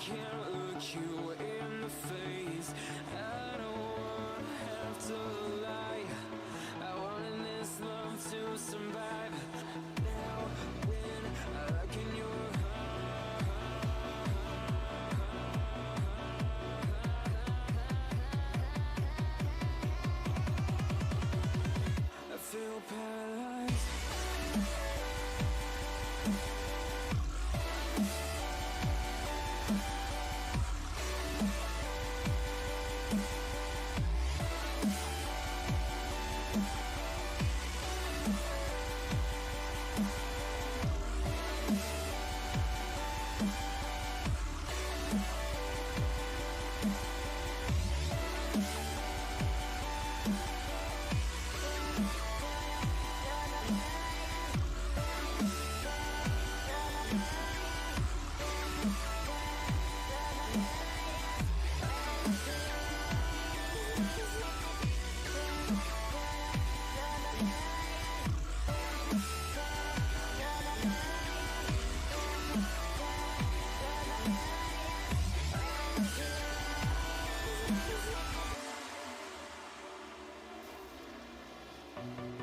can't look you in the face. I don't wanna have to lie. I wanted this love to survive. Now when I look in your I feel paralyzed.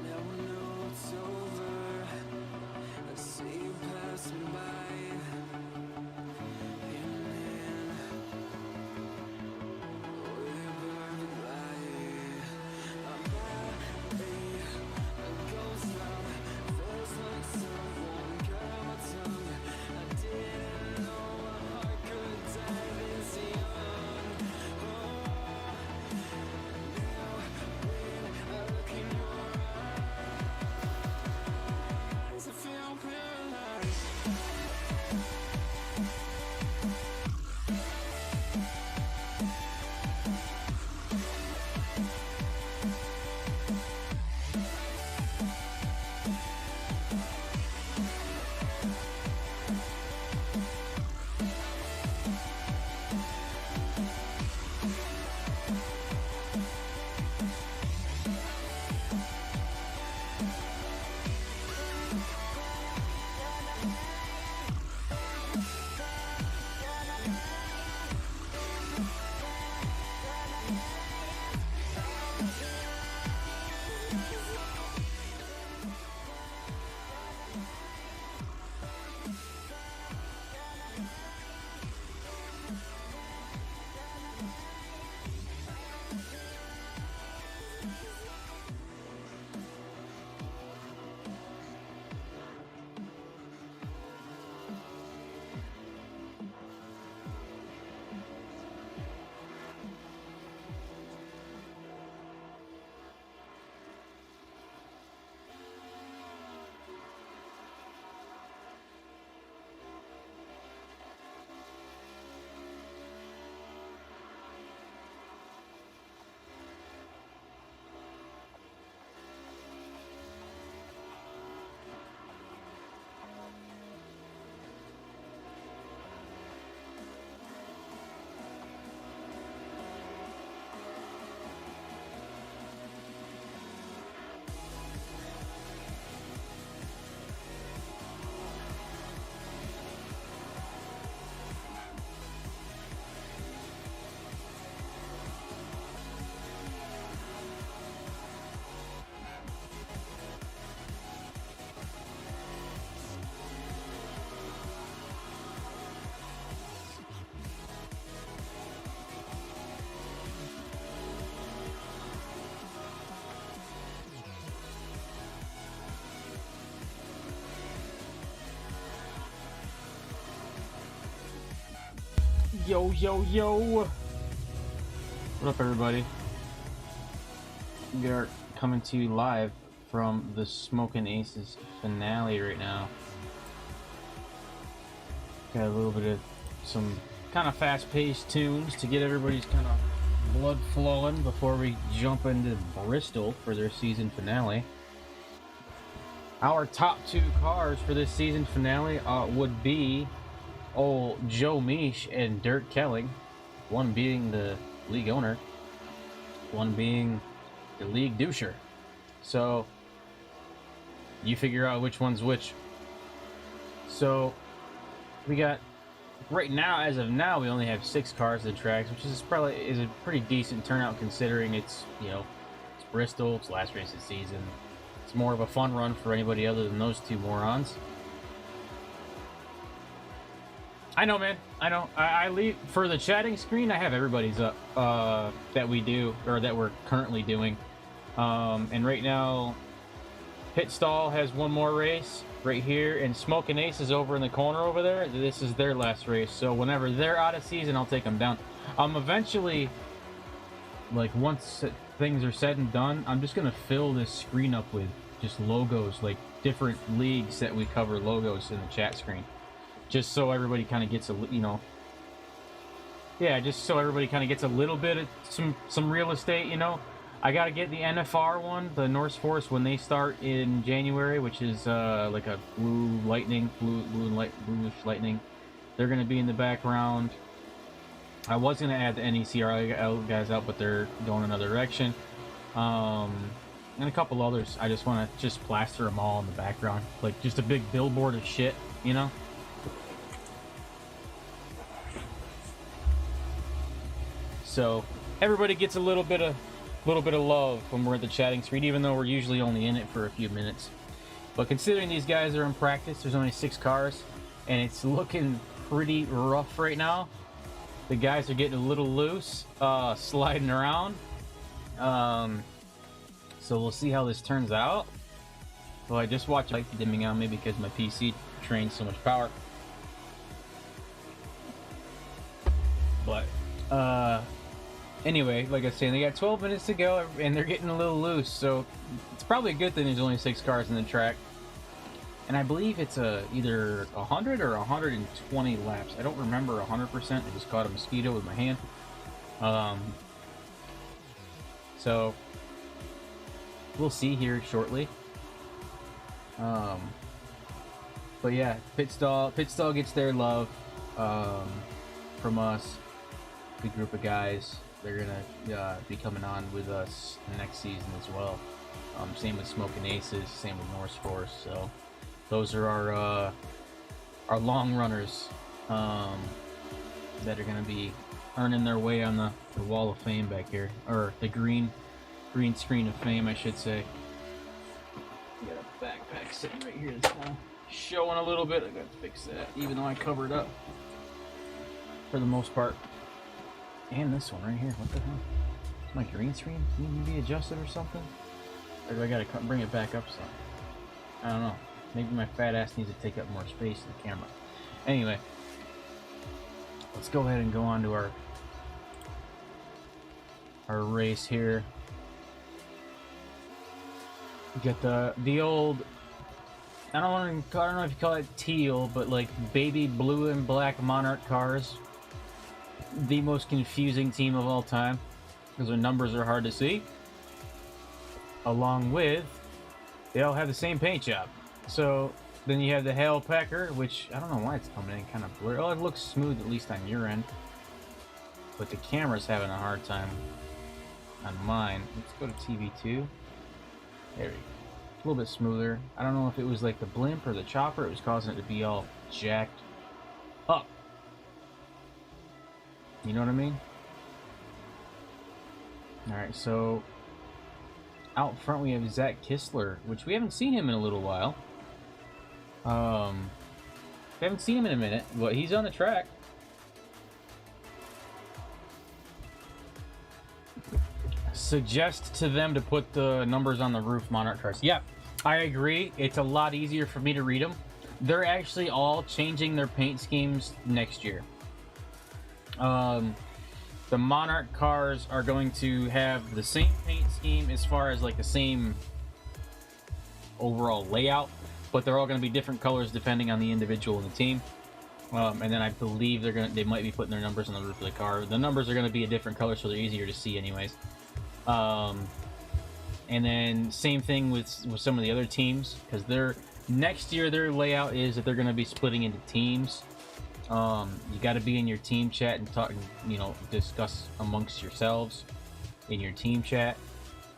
Now I know it's over. I see you passing by. And then we burn light. I'm happy. A ghost town. Feels like someone got my tongue. I didn't know my heart could die this young. Now when I look in your eyes, I feel paralyzed. Yo, yo, yo! What up, everybody? We are coming to you live from the Smokin Aces finale right now. Got a little bit of some kind of fast-paced tunes to get everybody's kind of blood flowing before we jump into Bristol for their season finale. Our top two cars for this season finale would be old Joe Meesh and Dirk Kelling, one being the league owner, one being the league doucher. So you figure out which one's which. So we got right now, as of now, we only have 6 cars in tracks, which is probably a pretty decent turnout considering it's, you know, it's Bristol, it's last race of the season. It's more of a fun run for anybody other than those two morons. I know, man. I know. I leave for the chatting screen. I have everybody's up that we do or that we're currently doing. And right now, Pit Stall has one more race right here, and Smokin Ace is over in the corner over there. This is their last race, so whenever they're out of season, I'll take them down. Eventually, like once things are said and done, I'm just gonna fill this screen up with just logos, like different leagues that we cover logos in the chat screen, just so everybody kind of gets a, you know, yeah, just so everybody kind of gets a little bit of some real estate, you know. I gotta get the NFR one, the Norse Force, when they start in January, which is like a bluish lightning. They're gonna be in the background. I was gonna add the NECR guys out, but they're going another direction. And a couple others. I just want to just plaster them all in the background, like just a big billboard of shit, you know. So everybody gets a little bit of love when we're at the chatting screen, even though we're usually only in it for a few minutes. But considering these guys are in practice, there's only 6 cars, and it's looking pretty rough right now. The guys are getting a little loose, sliding around. So we'll see how this turns out. Well, I just watched light dimming on me because my PC drains so much power. But, anyway, like I said, they got 12 minutes to go, and they're getting a little loose, so it's probably a good thing there's only 6 cars in the track. And I believe it's either 100 or 120 laps. I don't remember 100%. I just caught a mosquito with my hand. So we'll see here shortly. But yeah, Pit Stall gets their love from us. Good group of guys. They're gonna be coming on with us next season as well. Same with Smokin Aces, same with Norse Force. So those are our long runners that are gonna be earning their way on the wall of fame back here, or the green screen of fame, I should say. Got a backpack sitting right here that's kind of showing a little bit. I got to fix that, even though I covered up for the most part. And this one right here, what the hell? Is my green screen need to be adjusted or something? Or do I gotta bring it back up some? I don't know. Maybe my fat ass needs to take up more space in the camera. Anyway, let's go ahead and go on to our race here. We got the old, I don't know if you call it teal, but like baby blue and black Monarch cars. The most confusing team of all time because their numbers are hard to see. Along with, they all have the same paint job. So then you have the Hail Packer, which I don't know why it's coming in kind of blurry. Oh, it looks smooth at least on your end, but the camera's having a hard time on mine. Let's go to TV2. There we go. A little bit smoother. I don't know if it was like the blimp or the chopper. It was causing it to be all jacked up. You know what I mean? Alright, so out front we have Zach Kistler, which we haven't seen him in a little while. We haven't seen him in a minute, but he's on the track. Suggest to them to put the numbers on the roof Monarch cars. Yeah, I agree. It's a lot easier for me to read them. They're actually all changing their paint schemes next year. The Monarch cars are going to have the same paint scheme as far as like the same overall layout, but they're all going to be different colors depending on the individual in the team. And then I believe they might be putting their numbers on the roof of the car. The numbers are going to be a different color, so they're easier to see anyways. And then same thing with some of the other teams, because next year their layout is that they're going to be splitting into teams. You got to be in your team chat and talk, discuss amongst yourselves in your team chat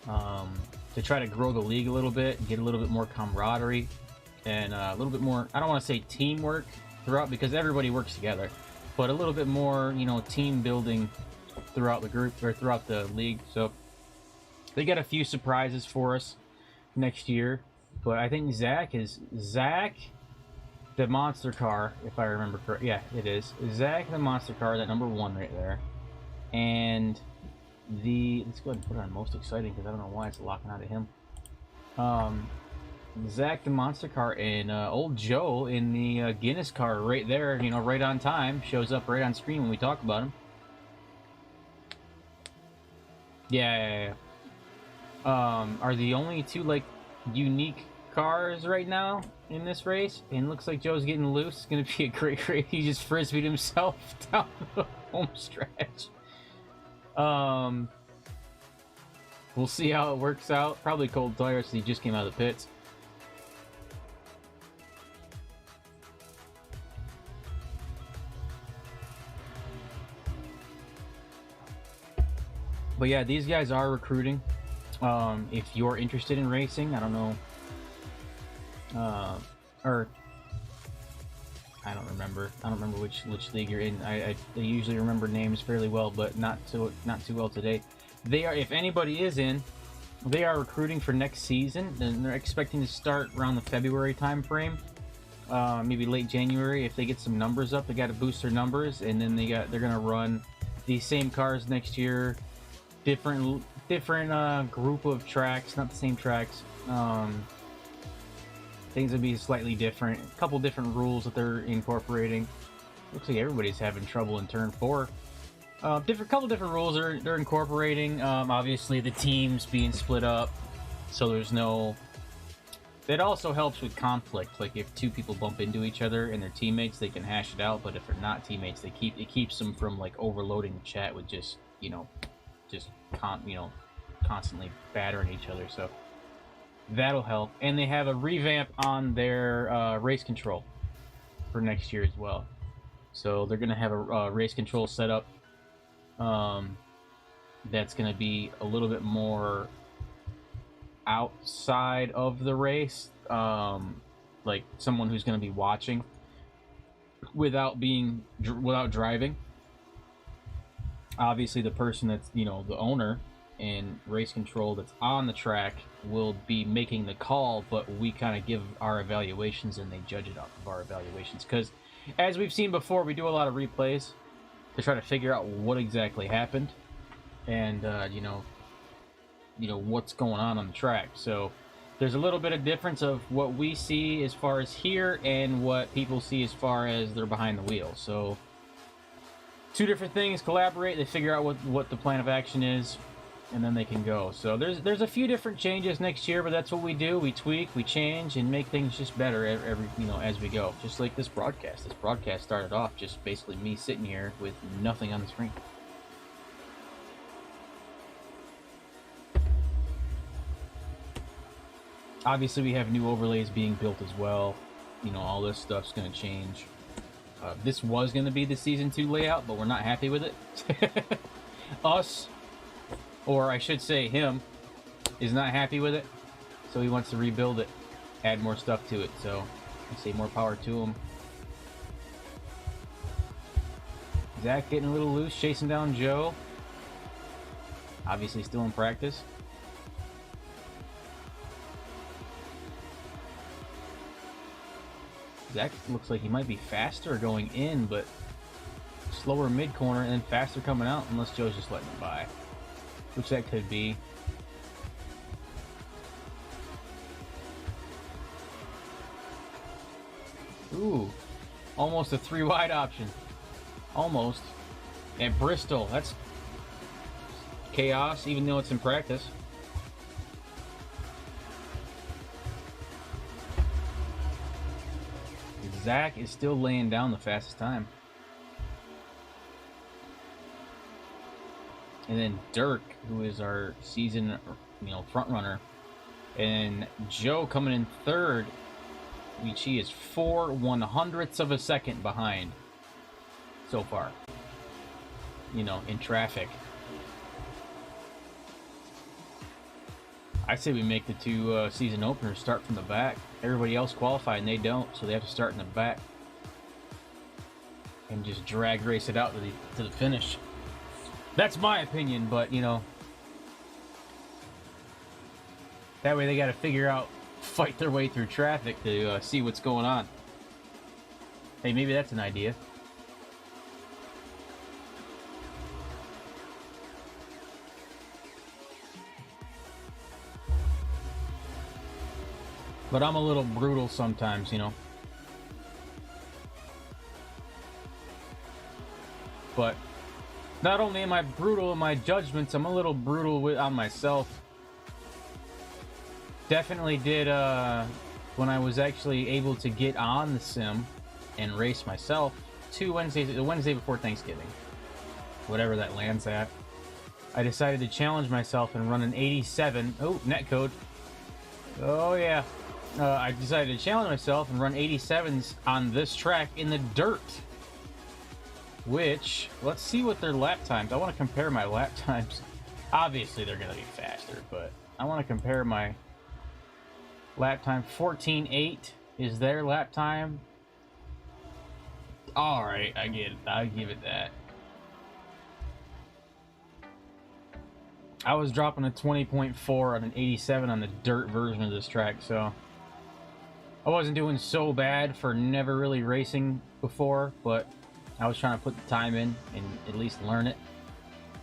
to try to grow the league a little bit, get a little bit more camaraderie and a little bit more, I don't want to say teamwork throughout, because everybody works together, but a little bit more, you know, team building throughout the group or throughout the league. So they got a few surprises for us next year. But I think Zach, the monster car, if I remember correctly. Yeah, it is. Zach, the monster car, that number 1 right there. And let's go ahead and put it on most exciting because I don't know why it's locking out of him. Zach, the monster car, and old Joe in the Guinness car right there, you know, right on time. Shows up right on screen when we talk about him. Yeah. Are the only 2, like, unique cars right now in this race, and looks like Joe's getting loose. It's gonna be a great race. He just frisbeed himself down the home stretch. We'll see how it works out. Probably cold tires, so he just came out of the pits. But yeah, these guys are recruiting. If you're interested in racing, I don't know, or I don't remember which league you're in. I usually remember names fairly well, but not too well today. They are, if anybody is in, they are recruiting for next season, and they're expecting to start around the February time frame, maybe late January. If they get some numbers up, they got to boost their numbers, and then they're gonna run these same cars next year, different group of tracks, not the same tracks. Things will be slightly different. A couple different rules that they're incorporating. Looks like everybody's having trouble in turn 4. Couple different rules they're incorporating. Obviously, the teams being split up, so there's no. That also helps with conflict. Like if 2 people bump into each other and they're teammates, they can hash it out. But if they're not teammates, it keeps them from like overloading the chat with just constantly battering each other. So that'll help. And they have a revamp on their race control for next year as well. So they're gonna have a race control setup that's gonna be a little bit more outside of the race, like someone who's gonna be watching without driving. Obviously, the person that's, you know, the owner and race control that's on the track will be making the call, but we kind of give our evaluations and they judge it off of our evaluations. Because as we've seen before, we do a lot of replays to try to figure out what exactly happened and you know what's going on the track. So there's a little bit of difference of what we see as far as here and what people see as far as they're behind the wheel. So 2 different things collaborate, they figure out what the plan of action is, and then they can go. So there's a few different changes next year, but that's what we do. We tweak, we change, and make things just better every as we go. Just like this broadcast. This broadcast started off just basically me sitting here with nothing on the screen. Obviously, we have new overlays being built as well. You know, all this stuff's going to change. This was going to be the Season 2 layout, but we're not happy with it. Us, or I should say him, is not happy with it. So he wants to rebuild it, add more stuff to it. So I say more power to him. Zach getting a little loose, chasing down Joe. Obviously still in practice. Zach looks like he might be faster going in, but slower mid-corner and then faster coming out, unless Joe's just letting him by. Which that could be. Ooh, almost a 3-wide option. Almost. At Bristol, that's chaos, even though it's in practice. Zach is still laying down the fastest time. And then Dirk, who is our season, front runner, and Joe coming in third, which he is 4/100ths of a second behind so far. In traffic. I say we make the 2 season openers start from the back. Everybody else qualified and they don't, so they have to start in the back. and just drag race it out to the finish. That's my opinion, but you know, that way they got to fight their way through traffic to see what's going on. Hey, maybe that's an idea. But I'm a little brutal sometimes, you know. But not only am I brutal in my judgments, I'm a little brutal on myself. Definitely did when I was actually able to get on the sim and race myself the Wednesday before Thanksgiving, whatever that lands at. I decided to challenge myself and run an 87. Oh, netcode. Oh yeah. I decided to challenge myself and run 87s on this track in the dirt. Which, let's see what their lap times. I want to compare my lap times. Obviously, they're going to be faster, but I want to compare my lap time. 14.8 is their lap time. All right, I get it. I'll give it that. I was dropping a 20.4 on an 87 on the dirt version of this track, so I wasn't doing so bad for never really racing before, but I was trying to put the time in and at least learn it,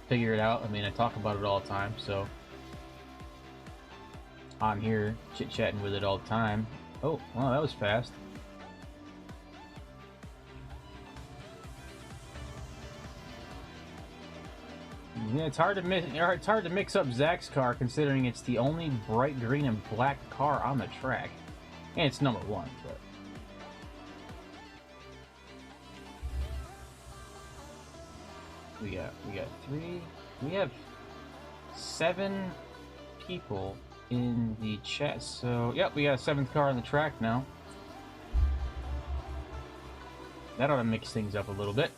figure it out. I mean, I talk about it all the time, so I'm here chit-chatting with it all the time. Oh, well, that was fast. Yeah, it's hard to mix up Zach's car considering it's the only bright green and black car on the track. And it's number one, but we have 7 people in the chat. So yep, we got a 7th car on the track now. That ought to mix things up a little bit.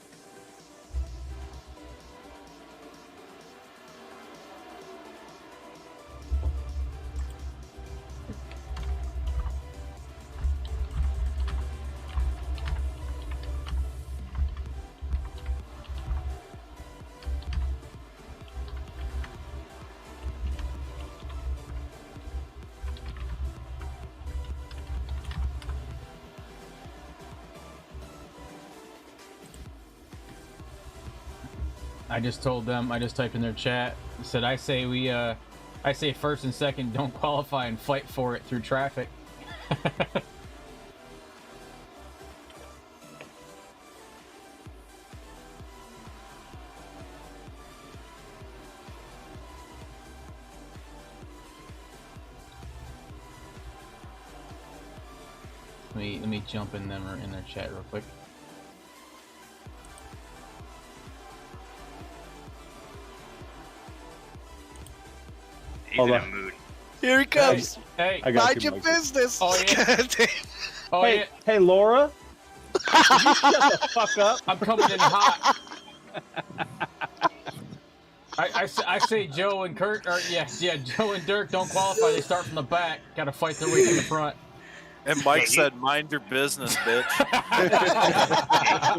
I just told them, I just typed in their chat, said I say first and second don't qualify and fight for it through traffic. Let me jump in them in their chat real quick. He's in a mood. Here he comes. Hey, mind your business. Oh yeah. Oh hey, yeah. hey, Laura. Will you shut the fuck up? I'm coming in hot. I say Joe and Kurt, or yeah, Joe and Dirk don't qualify. They start from the back. Got to fight their way to the front. And Mike said, "Mind your business, bitch." Hey,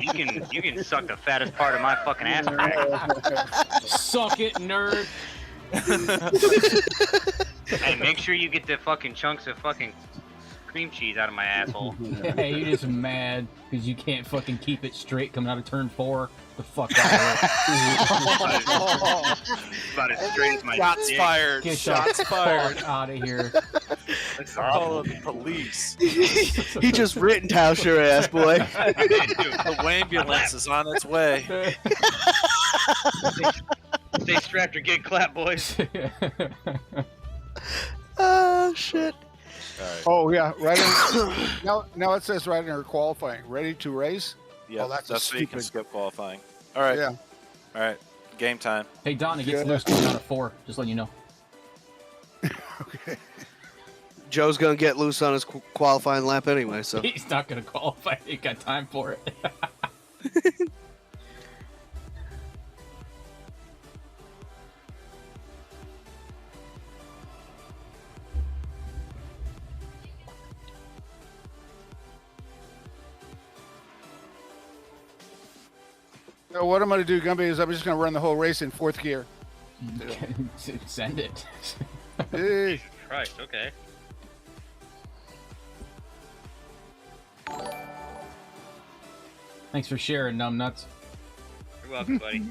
you can suck the fattest part of my fucking ass crack. Suck it, nerd. Hey, make sure you get the fucking chunks of fucking cream cheese out of my asshole. Hey, you're just mad because you can't fucking keep it straight coming out of turn 4. The fuck out of here. About as straight as my Shots dick. fired. Get Shots the fired. fuck out of here. That's Call awful. the police. He just Rittenhouse your ass, boy. The ambulance is on its way. Stay strapped or get clapped, boys. Oh shit. All right. Oh yeah, right. Now it says right in her qualifying, ready to race. Yeah, Oh, that's a so you can stupid- skip qualifying. All right. Yeah. All right. Game time. Hey, Donnie gets Yeah. loose coming out of 4. Just letting you know. Okay. Joe's gonna get loose on his qualifying lap anyway, so. He's not going to qualify. He got time for it. So what I'm going to do, Gumby, is I'm just going to run the whole race in 4th gear. Send it. Hey. Christ, okay. Thanks for sharing, numbnuts. You're welcome, buddy.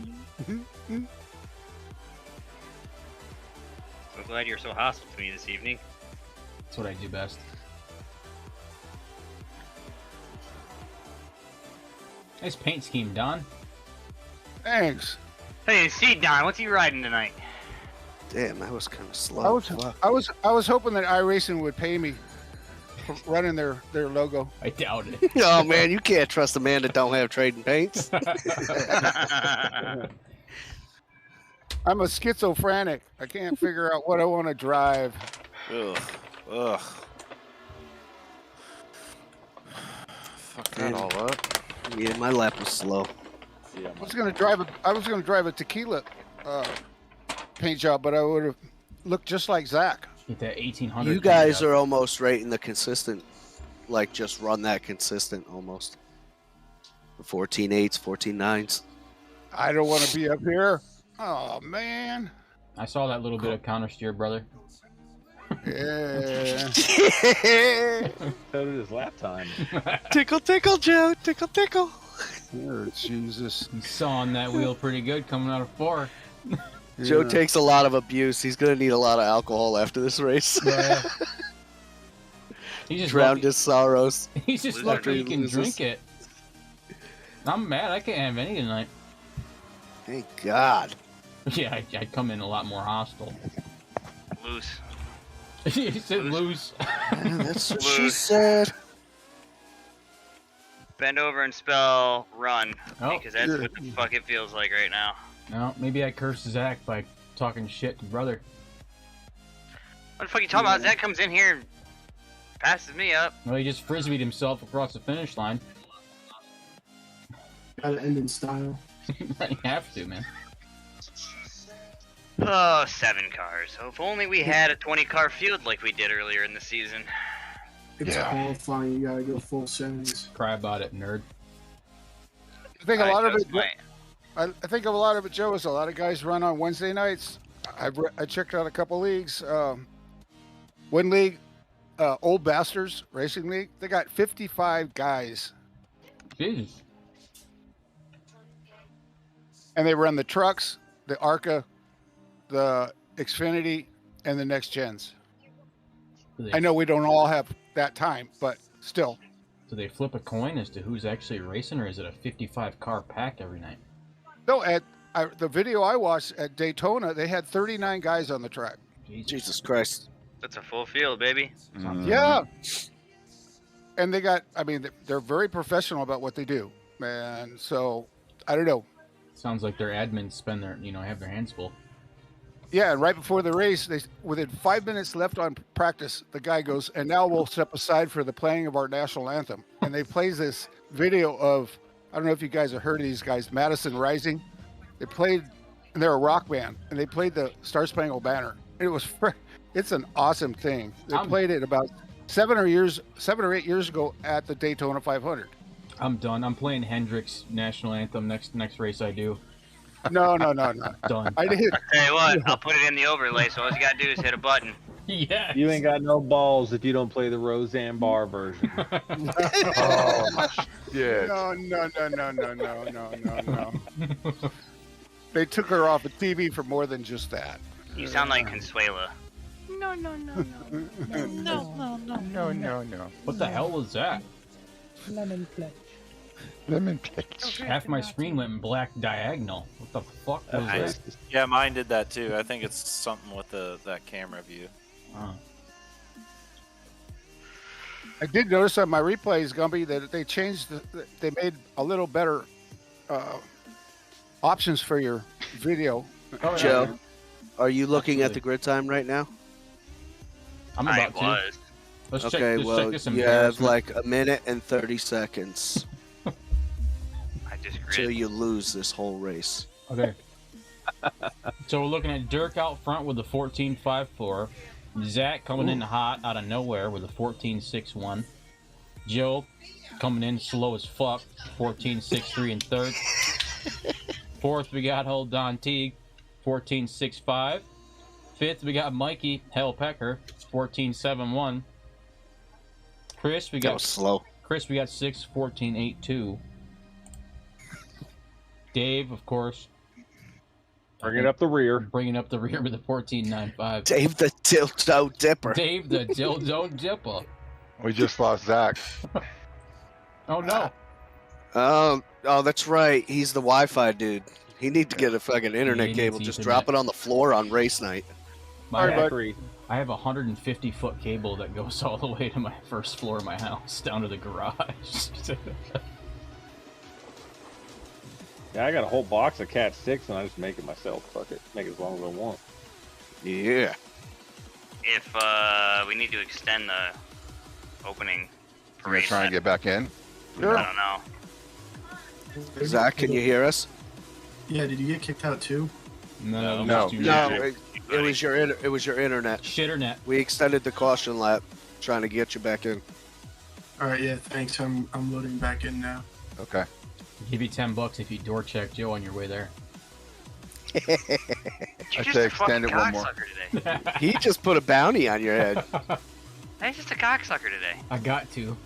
So glad you're so hostile to me this evening. That's what I do best. Nice paint scheme, Don. Thanks. Hey, see, Don, what's he riding tonight? Damn, that was kind of slow. Fuck. I was hoping that iRacing would pay me for running their logo. I doubt it. Oh man, you can't trust a man that don't have trading paints. I'm a schizophrenic. I can't figure out what I want to drive. Ugh. Ugh. Fuck that all up. Yeah, my lap was slow. I was gonna drive a tequila paint job, but I would have looked just like Zach. Get that 1800. You guys are almost right in the consistent, like just run that consistent almost. 14.8s, 14.9s. I don't want to be up here. Oh man. I saw that little bit of counter steer, brother. Yeah. So did his lap time. Tickle, tickle, Joe. Tickle, tickle. Oh, Jesus. He's sawing that wheel pretty good coming out of 4. Joe Yeah. takes a lot of abuse. He's going to need a lot of alcohol after this race. Yeah. He's just Drowned lucky, his sorrows. he's just Loser lucky he can loses. drink it. I'm mad. I can't have any tonight. Thank God. Yeah, I'd come in a lot more hostile. Loose. He said lose. Man, that's what she Lose. said. Bend over and spell run, Oh. because that's what the fuck it feels like right now. No, maybe I cursed Zach by talking shit to brother. What the fuck are you talking about? Zach comes in here and passes me up. Well, he just frisbeed himself across the finish line. Gotta end in style. You have to, man. Oh, 7 cars. So if only we had a 20-car field like we did earlier in the season. It's qualifying. You gotta go full sevens. Cry about it, nerd. I think a lot of it. Alright, I think a lot of it, Joe, is a lot of guys run on Wednesday nights. I checked out a couple leagues. One league, Old Bastards Racing League. They got 55 guys, Jesus. and they run the trucks, the Arca, the Xfinity, and the next gens. Do they, I know we don't all have that time, but still. do they flip a coin as to who's actually racing, or is it a 55-car pack every night? No, the video I watched at Daytona, they had 39 guys on the track. Jesus Christ. that's a full field, baby. Yeah. And they got, I mean, they're very professional about what they do. And so, I don't know. Sounds like their admins spend their, have their hands full. Yeah, and right before the race, within 5 minutes left on practice, the guy goes, and now we'll step aside for the playing of our national anthem. And they plays this video of, I don't know if you guys have heard of these guys, Madison Rising. They played, and they're a rock band, and they played the Star Spangled Banner. It's an awesome thing. They played it about 7 or 8 years ago at the Daytona 500. I'm done. I'm playing Hendrix national anthem next race I do. No. Done. I did. Tell you what, I'll put it in the overlay, so all you gotta do is hit a button. Yeah. You ain't got no balls if you don't play the Roseanne Barr version. Yeah. No. They took her off of TV for more than just that. You sound like Consuela. No. What the hell was that? Lemon clutch. Lemon pitch. Half my screen went in black diagonal. What the fuck was that? Yeah, mine did that too. I think it's something with that camera view. Oh. I did notice on my replays, Gumby, that they changed. They made a little better options for your video. Oh, Joe, are you looking at the grid time right now? I'm I about to. was. Let's Okay, check well, this you have embarrassment. like a minute and 30 seconds I just till grit. you lose this whole race. Okay. So we're looking at Dirk out front with the 14.54. Zach coming in hot out of nowhere with a 14.61. Joe coming in slow as fuck, 14.63 in third. Fourth, we got Hold Don Teague, 14.65. Fifth, we got Mikey Hell Pecker, 14.71. Chris, we That got was slow. Chris, we got 6, 14.82. Dave, of course, Bringing up the rear. bringing up the rear with a 14.95. Dave the Dildo Dipper. Dave the Dildo Dipper. We just lost Zach. Oh no. Oh, that's right. He's the Wi-Fi dude. He need to get a fucking internet needs cable. Just Ethernet. drop it on the floor on race night. My, Agreed. I have a 150-foot cable that goes all the way to my first floor of my house, down to the garage. Yeah, I got a whole box of Cat 6 and I just make it myself. Fuck it. Make it as long as I want. Yeah. If we need to extend the opening You're parade, trying to get back in? I don't know. Zach, can you hear us? Yeah, did you get kicked out too? No. No. No, it was your internet. Shitternet. We extended the caution lap, trying to get you back in. All right, yeah, thanks. I'm loading back in now. Okay. Give you $10 if you door check Joe on your way there. You're I'd just say a fucking extend it one more. cocksucker today. He just put a bounty on your head. He's just a cocksucker today. I got to.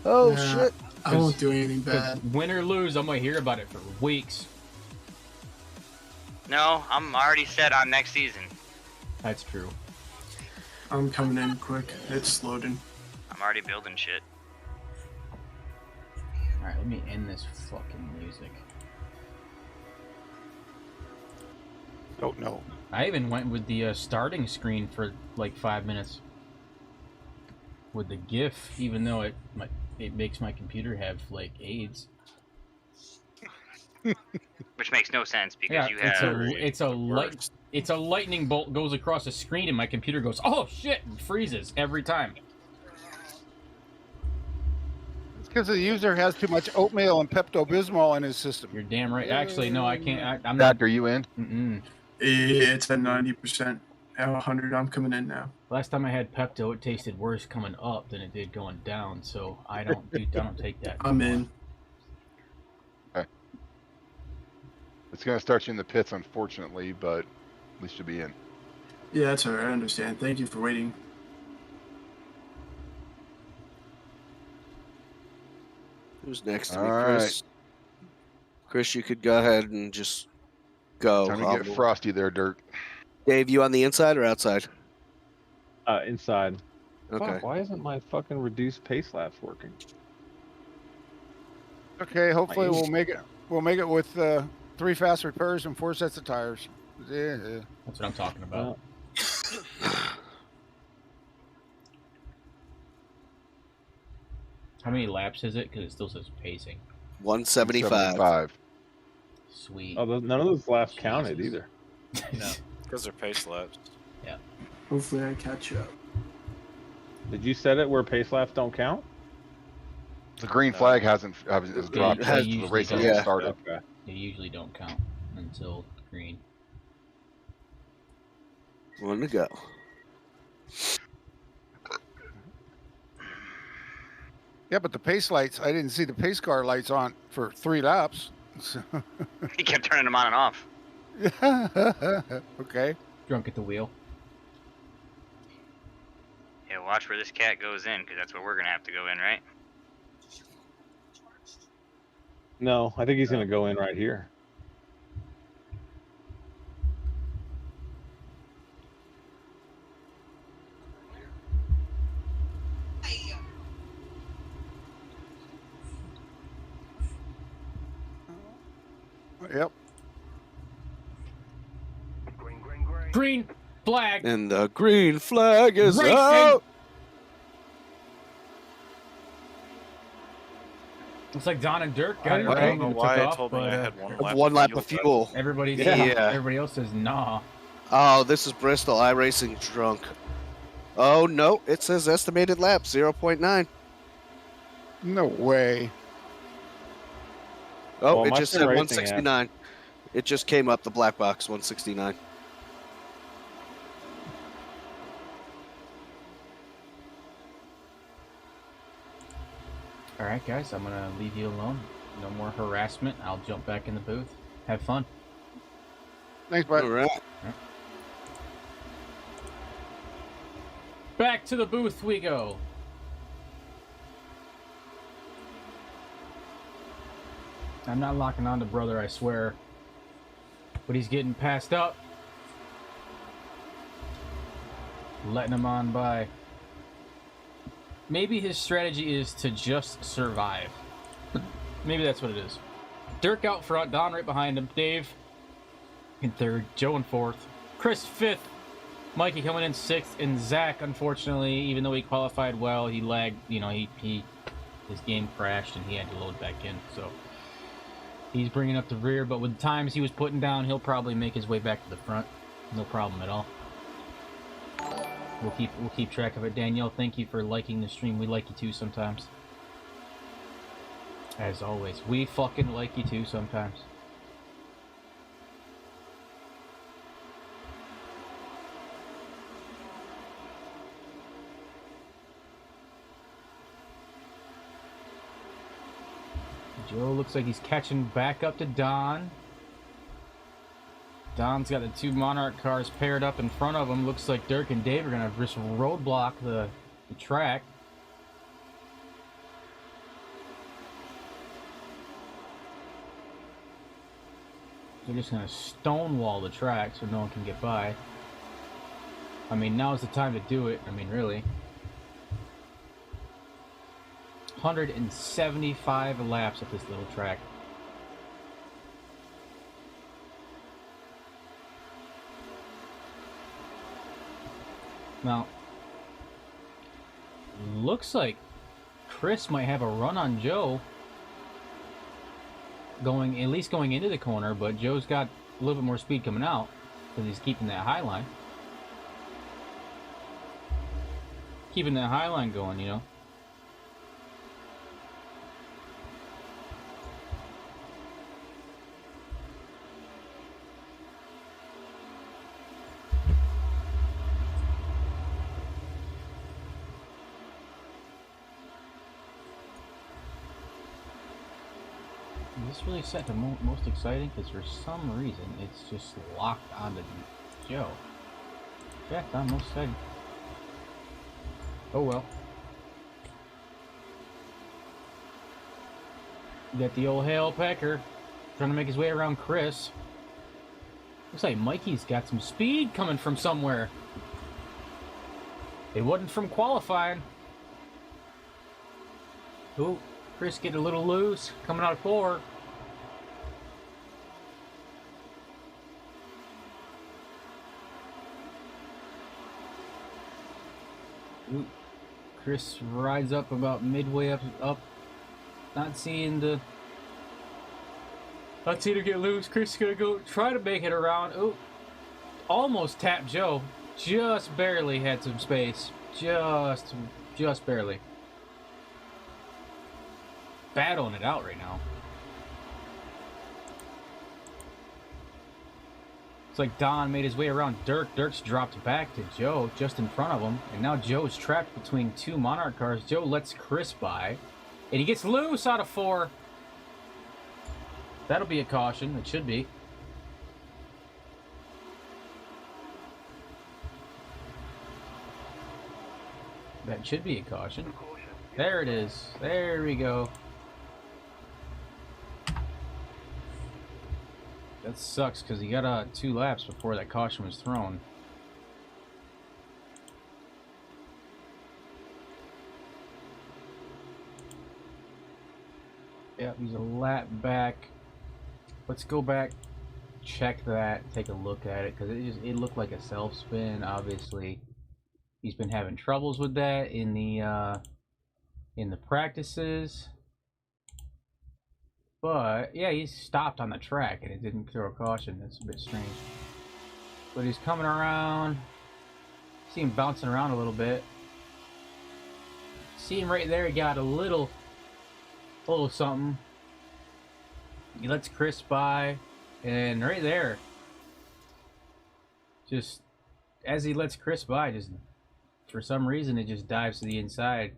Oh Nah, shit! I won't do anything 'Cause bad. win or lose, I'm gonna hear about it for weeks. No, I'm already set on next season. That's true. I'm coming in quick. It's loading. I'm already building shit. Alright, let me end this fucking music. Oh no. I even went with the starting screen for like 5 minutes. With the GIF, even though it makes my computer have like AIDS. Which makes no sense because Yeah, you have. it's a lightning bolt goes across the screen and my computer goes, oh shit, and freezes every time. It's because the user has too much oatmeal and Pepto-Bismol in his system. You're damn right. Actually, no, I can't. I'm not. Zach, are you in? Mm-mm. It's at 90%. At 100, I'm coming in now. Last time I had Pepto, it tasted worse coming up than it did going down. So I don't take that. I'm in. It's going to start you in the pits, unfortunately, but at least you'll be in. Yeah, that's all right. I understand. Thank you for waiting. Who's next to All me, right. Chris? Chris, you could go ahead and just go. Time to get frosty there, Dirt. Dave, you on the inside or outside? Inside. Okay. Fuck, why isn't my fucking reduced pace laps working? Okay, hopefully we'll make it. We'll make it with 3 fast repairs and 4 sets of tires. Yeah. That's what I'm talking about. How many laps is it? Because it still says pacing. 175. Sweet. Oh, none of those laps counted either. No, because they're pace laps. Yeah. Hopefully I catch up. Did you set it where pace laps don't count? The green flag has dropped Yeah, since the usually race does. hasn't started. Okay. They usually don't count until green. One to go. Yeah, but the pace lights, I didn't see the pace car lights on for 3 laps. So- He kept turning them on and off. Okay. Drunk at the wheel. Yeah, watch where this cat goes in, because that's where we're gonna have to go in, right? No, I think he's going to go in right here. Yep. Green flag. And the green flag is Racing. out. Looks like Don and Dirk got it I right. don't know and why took it off, told me but, I had one lap. One lap of fuel. Everybody's Yeah. Everybody else says nah. Oh, this is Bristol iRacing drunk. Oh no, it says estimated lap 0.9. No way. Oh, Well, it my just sim said racing 169. It just came up the black box 169. All right, guys, I'm gonna leave you alone. No more harassment. I'll jump back in the booth. Have fun. Thanks, bud. All right. Back to the booth we go. I'm not locking on to brother, I swear. But he's getting passed up. Letting him on by. Maybe his strategy is to just survive. Maybe that's what it is. Dirk out front, Don right behind him, Dave in third, Joe in fourth, Chris fifth, Mikey coming in sixth, and Zach, unfortunately, even though he qualified well, he lagged. You know, his game crashed and he had to load back in. So he's bringing up the rear, but with the times he was putting down, he'll probably make his way back to the front. No problem at all. We'll keep track of it. Danielle, thank you for liking the stream. We like you too sometimes. As always, we fucking like you too sometimes. Joe looks like he's catching back up to Don. Don's got the two Monarch cars paired up in front of him. Looks like Dirk and Dave are going to just roadblock the track. They're just going to stonewall the track so no one can get by. I mean, now's the time to do it. I mean, really. 175 laps at this little track. Now, looks like Chris might have a run on Joe. At least going into the corner, but Joe's got a little bit more speed coming out because he's keeping that high line. Keeping that high line going, you know. Is this really set to most exciting? Because for some reason it's just locked onto Joe. Yeah, I'm most excited. Oh well. You got the old Hail Pecker trying to make his way around Chris. Looks like Mikey's got some speed coming from somewhere. It wasn't from qualifying. Ooh, Chris getting a little loose, coming out of 4. Ooh, Chris rides up about midway up. Not seeing her get loose. Chris is gonna go try to make it around. Oh, almost tapped Joe. Just barely had some space. Just barely. Battling it out right now. It's like Don made his way around Dirk. Dirk's dropped back to Joe just in front of him. And now Joe's trapped between two Monarch cars. Joe lets Chris by. And he gets loose out of 4. That'll be a caution. It should be. That should be a caution. There it is. There we go. That sucks because he got 2 laps before that caution was thrown. Yeah, he's a lap back. Let's go back, check that, take a look at it, because it looked like a self-spin. Obviously, he's been having troubles with that in the practices. But yeah, he's stopped on the track and it didn't throw a caution. That's a bit strange. But he's coming around. See him bouncing around a little bit. See him right there. He got a little something. He lets Chris by, and right there, just as he lets Chris by, just for some reason it just dives to the inside.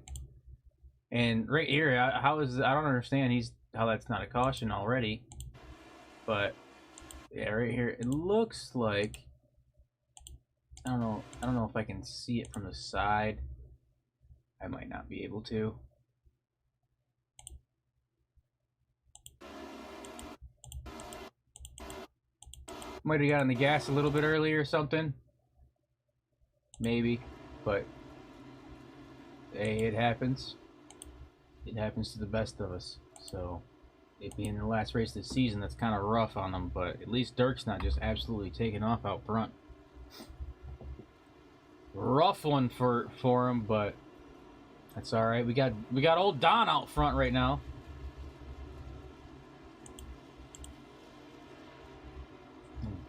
And right here, I don't understand. how that's not a caution already. But yeah, right here it looks like, I don't know if I can see it from the side. I might not be able to. Might have gotten the gas a little bit earlier or something. Maybe, but hey, it happens. It happens to the best of us. So, it being the last race of the season, that's kind of rough on them. But at least Dirk's not just absolutely taking off out front. Rough one for him, but that's all right. We got old Don out front right now.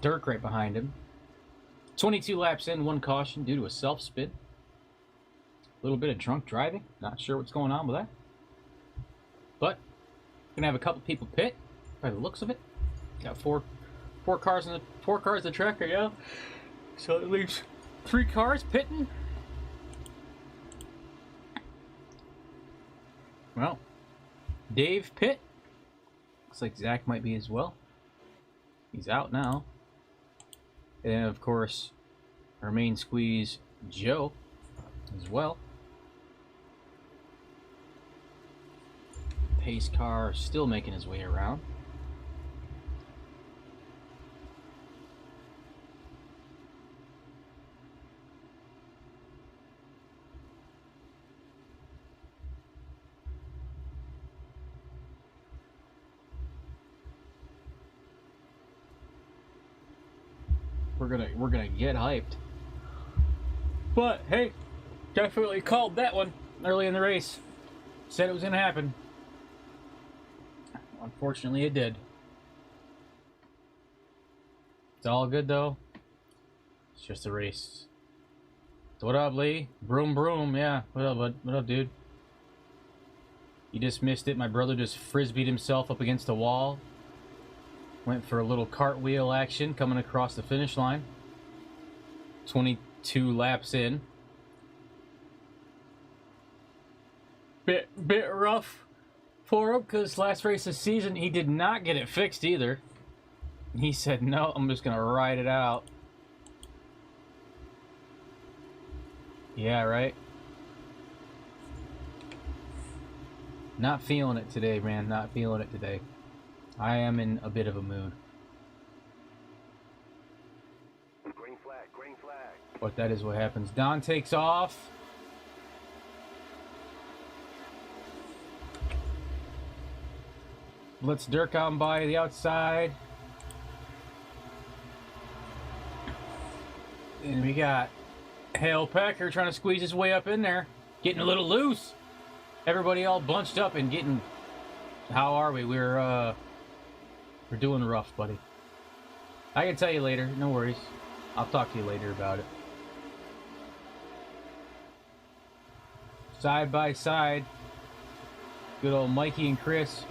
Dirk right behind him. 22 laps in, 1 caution due to a self-spin. A little bit of drunk driving. Not sure what's going on with that. But gonna have a couple people pit by the looks of it. Got four cars in the track right now. So it leaves 3 cars pitting. Well, Dave pit. Looks like Zach might be as well. He's out now. And then, of course, our main squeeze, Joe, as well. Pace car still making his way around. We're gonna get hyped. But hey, definitely called that one early in the race. Said it was gonna happen. Unfortunately, it did. It's all good though. It's just a race. So what up, Lee? Broom broom, yeah. What up, bud? What up, dude? You just missed it. My brother just frisbeed himself up against the wall. Went for a little cartwheel action coming across the finish line. 22 laps in. Bit rough for him because last race of the season he did not get it fixed either. He said, no, I'm just gonna ride it out. Yeah, right? Not feeling it today, man. Not feeling it today. I am in a bit of a mood. Green flag, green flag. But that is what happens. Don takes off. Let's Dirk on by the outside. And we got Hale Packer trying to squeeze his way up in there. Getting a little loose. Everybody all bunched up and getting... How are we? We're doing rough, buddy. I can tell you later. No worries. I'll talk to you later about it. Side by side. Good old Mikey and Chris.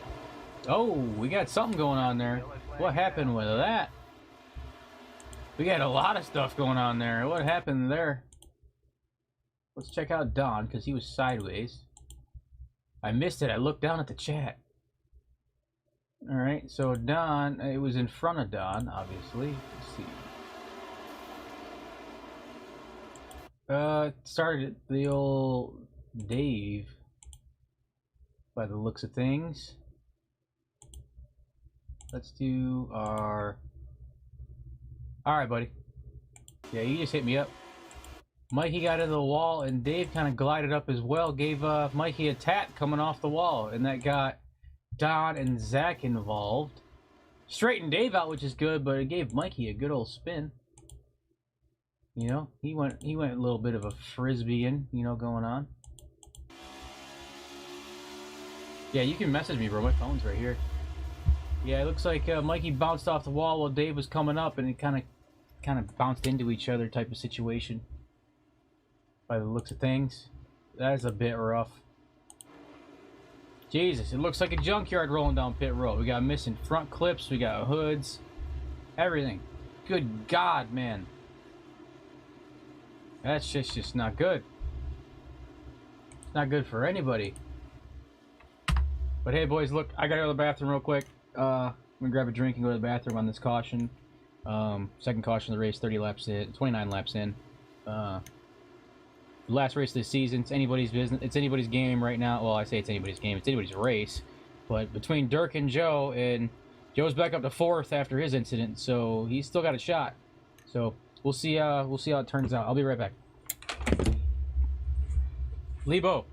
Oh, we got something going on there. What happened with that? We got a lot of stuff going on there. What happened there? Let's check out Don, because he was sideways. I missed it. I looked down at the chat. Alright, so Don, it was in front of Don, obviously. Let's see. Started the old Dave, by the looks of things. Let's do our... Alright, buddy. Yeah, you just hit me up. Mikey got into the wall, and Dave kind of glided up as well. Gave Mikey a tap coming off the wall, and that got Don and Zach involved. Straightened Dave out, which is good, but it gave Mikey a good old spin. You know, he went a little bit of a frisbeeing, you know, going on. Yeah, you can message me, bro. My phone's right here. Yeah, it looks like Mikey bounced off the wall while Dave was coming up, and it kind of bounced into each other type of situation. By the looks of things, that is a bit rough. Jesus, it looks like a junkyard rolling down pit road. We got missing front clips, we got hoods, everything. Good God, man. That's just not good. It's not good for anybody. But hey, boys, look, I gotta go to the bathroom real quick. I'm gonna grab a drink and go to the bathroom on this caution. Second caution of the race, 29 laps in. The last race of the season. It's anybody's business. It's anybody's game right now. Well, I say it's anybody's game. It's anybody's race. But between Dirk and Joe, and Joe's back up to 4th after his incident, so he's still got a shot. So we'll see how it turns out. I'll be right back. Lebo.